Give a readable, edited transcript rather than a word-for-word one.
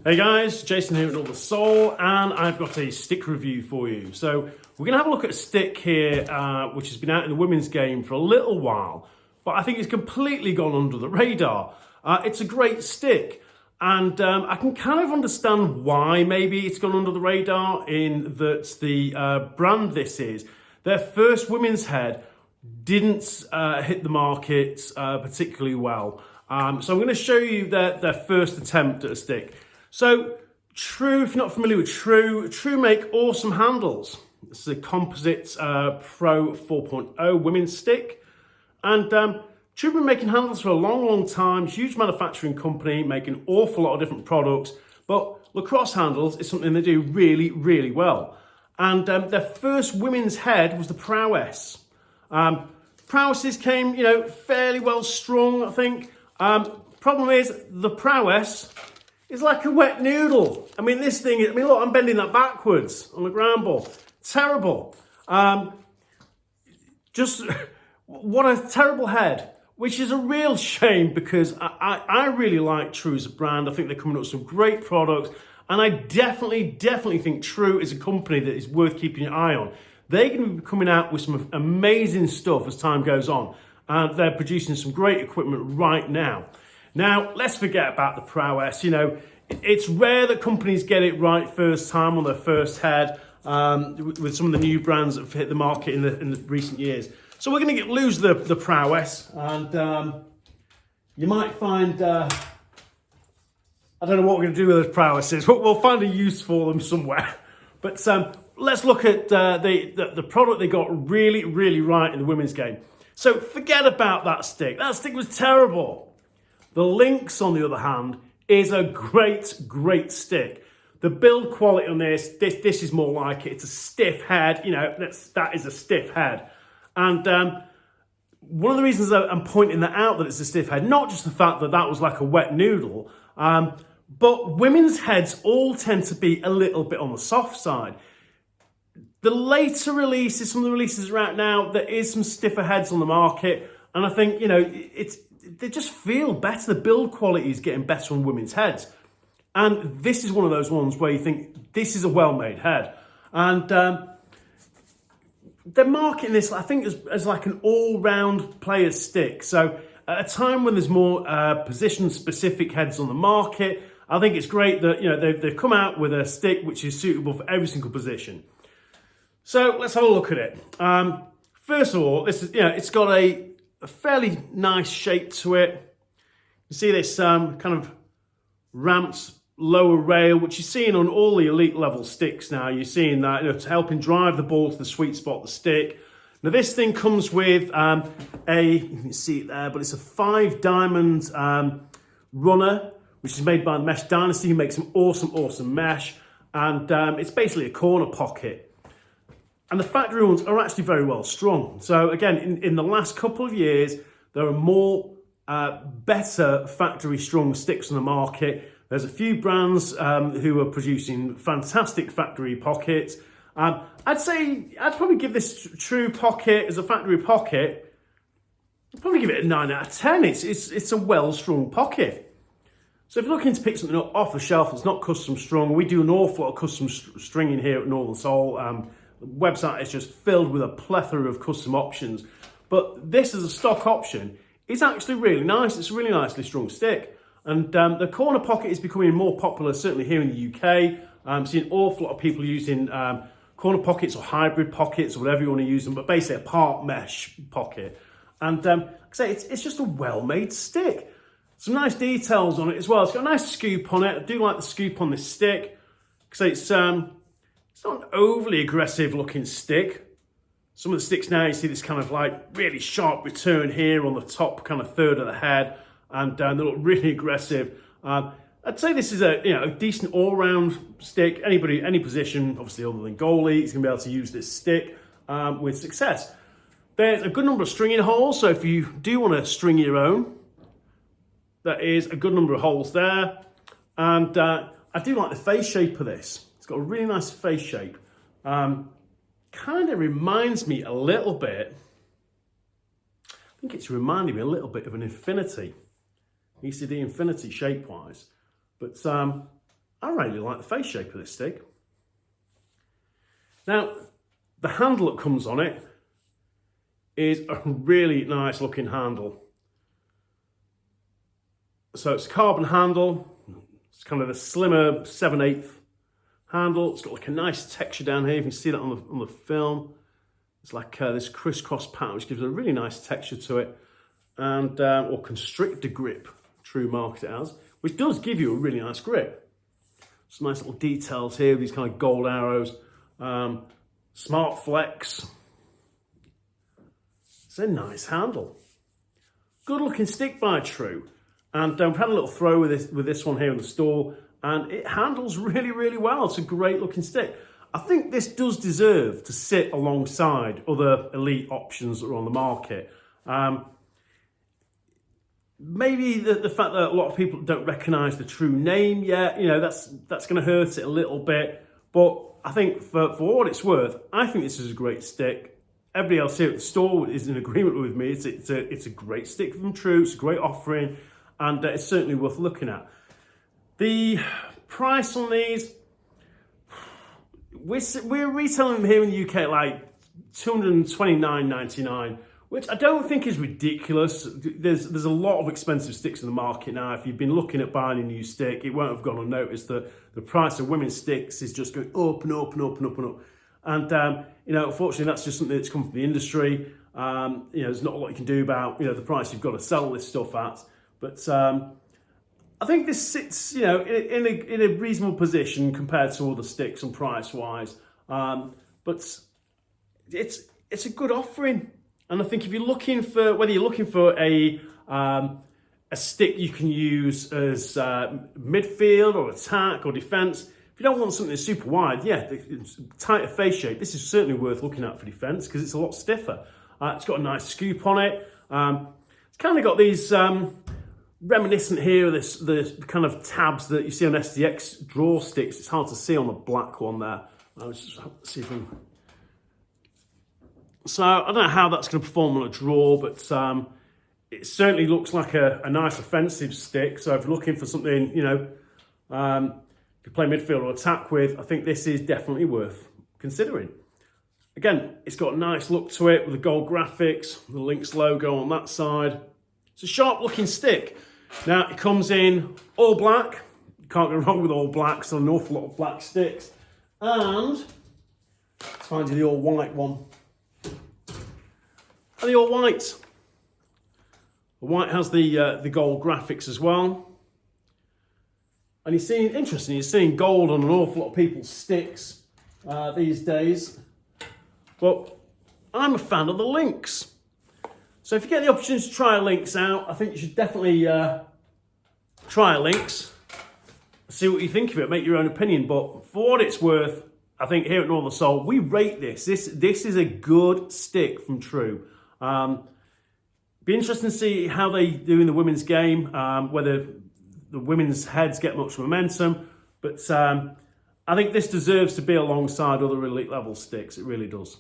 Hey guys, Jason here at All the Soul, and I've got a stick review for you. So we're going to have a look at a stick here, which has been out in the women's game for a little while, but I think it's completely gone under the radar. It's a great stick, and I can kind of understand why maybe it's gone under the radar, in that the brand this is, their first women's head didn't hit the market particularly well. So I'm going to show you their first attempt at a stick. So True, if you're not familiar with True make awesome handles. This is a composite Pro 4.0 women's stick. And True have been making handles for a long time. Huge manufacturing company, making an awful lot of different products. But lacrosse handles is something they do really well. And their first women's head was the Prowess. Prowesses came, fairly well strung, I think. Problem is, the Prowess is like a wet noodle. I mean, this thing, look, I'm bending that backwards on the ground ball. Terrible. Just, what a terrible head, which is a real shame, because I really like True as a brand. I think they're coming up with some great products, and I definitely think True is a company that is worth keeping your eye on. They're going to be coming out with some amazing stuff as time goes on, and they're producing some great equipment right now. Now, let's forget about the Prowess. It's rare that companies get it right first time on their first head, with some of the new brands that have hit the market in the recent years. So we're going to lose the Prowess, and you might find, I don't know what we're going to do with those Prowesses, but we'll find a use for them somewhere. But let's look at the product they got really right in the women's game. So forget about that stick. That stick was terrible. The Lynx, on the other hand, is a great stick. The build quality on this is more like it. It's a stiff head, that is a stiff head. And one of the reasons that I'm pointing that out, that it's a stiff head, not just the fact that that was like a wet noodle, but women's heads all tend to be a little bit on the soft side. The later releases, some of the releases are out now, there is some stiffer heads on the market, and I think, they just feel better. The build quality is getting better on women's heads. And this is one of those ones where you think, this is a well-made head. And they're marketing this, I think, as like an all-round player stick. So at a time when there's more position-specific heads on the market, I think it's great that, they've come out with a stick which is suitable for every single position. So let's have a look at it. First of all, this is, it's got a fairly nice shape to it. You see this kind of ramped lower rail, which you're seeing on all the elite level sticks now. You're seeing that, to helping drive the ball to the sweet spot of the stick. Now this thing comes with you can see it there, but it's a 5-diamond runner, which is made by MESH DYNASTY, who makes some awesome mesh. And it's basically a corner pocket. And the factory ones are actually very well strung. So again, in the last couple of years, there are more better factory strung sticks on the market. There's a few brands who are producing fantastic factory pockets. I'd probably give this True pocket as a factory pocket, I'd probably give it a 9 out of 10. It's a well strung pocket. So if you're looking to pick something up off the shelf that's not custom strung, we do an awful lot of custom stringing here at Northern Soul. The website is just filled with a plethora of custom options, but this as a stock option is actually really nice. It's a really nicely strung stick, and the corner pocket is becoming more popular, certainly here in the UK. I'm seeing an awful lot of people using corner pockets or hybrid pockets or whatever you want to use them, but basically a part mesh pocket. And like I say, it's just a well-made stick. Some nice details on it as well. It's got a nice scoop on it. I do like the scoop on this stick, because it's not an overly aggressive looking stick. Some of the sticks now, you see this kind of like really sharp return here on the top kind of third of the head, and they look really aggressive. I'd say this is a decent all-round stick. Anybody, any position, obviously other than goalie, is going to be able to use this stick with success. There's a good number of stringing holes, so if you do want to string your own, there is a good number of holes there. And I do like the face shape of this. It's got a really nice face shape. Kind of reminds me a little bit, I think it's reminding me a little bit of an infinity. ECD infinity shape-wise. But I really like the face shape of this stick. Now, the handle that comes on it is a really nice looking handle. So it's a carbon handle. It's kind of a slimmer 7/8 handle. It's got like a nice texture down here. You can see that on the film. It's like this crisscross pattern, which gives it a really nice texture to it. And or Constrictor grip, True marked it as, which does give you a really nice grip. Some nice little details here, these kind of gold arrows. SMARTFLX. It's a nice handle. Good looking stick by True. And we've had a little throw with this one here in the store, and it handles really, really well. It's a great looking stick. I think this does deserve to sit alongside other elite options that are on the market. Maybe the fact that a lot of people don't recognise the True name yet, you know, that's going to hurt it a little bit. But I think for what it's worth, I think this is a great stick. Everybody else here at the store is in agreement with me. It's a great stick from True. It's a great offering, and it's certainly worth looking at. The price on these, we're retailing them here in the UK at like $229.99. Which I don't think is ridiculous. There's a lot of expensive sticks in the market now. If you've been looking at buying a new stick, it won't have gone unnoticed that the price of women's sticks is just going up and up and up and up and up. And, you know, unfortunately, that's just something that's come from the industry. You know, there's not a lot you can do about, you know, the price you've got to sell this stuff at. But I think this sits, you know, in a reasonable position compared to other sticks and price-wise. But it's a good offering. And I think if you're looking for, whether you're looking for a stick you can use as midfield or attack or defence, if you don't want something that's super wide, yeah, tighter face shape, this is certainly worth looking at for defence because it's a lot stiffer. It's got a nice scoop on it. It's kind of got these reminiscent here of the kind of tabs that you see on SDX draw sticks. It's hard to see on the black one there. Let's just see if we can... So I don't know how that's going to perform on a draw, but it certainly looks like a nice offensive stick. So if you're looking for something, you know, to play midfield or attack with, I think this is definitely worth considering. Again, it's got a nice look to it with the gold graphics, the Lynx logo on that side. It's a sharp looking stick. Now it comes in all black. You can't go wrong with all black, so an awful lot of black sticks. And let's find you the all white one. And the all white. The white has the gold graphics as well. And you're seeing, interesting, you're seeing gold on an awful lot of people's sticks these days. But I'm a fan of the Lynx. So if you get the opportunity to try a Lynx out, I think you should definitely try a Lynx. See what you think of it, make your own opinion. But for what it's worth, I think here at Northern Soul, we rate this. This is a good stick from True. Be interesting to see how they do in the women's game, whether the women's heads get much momentum. But I think this deserves to be alongside other elite level sticks. It really does.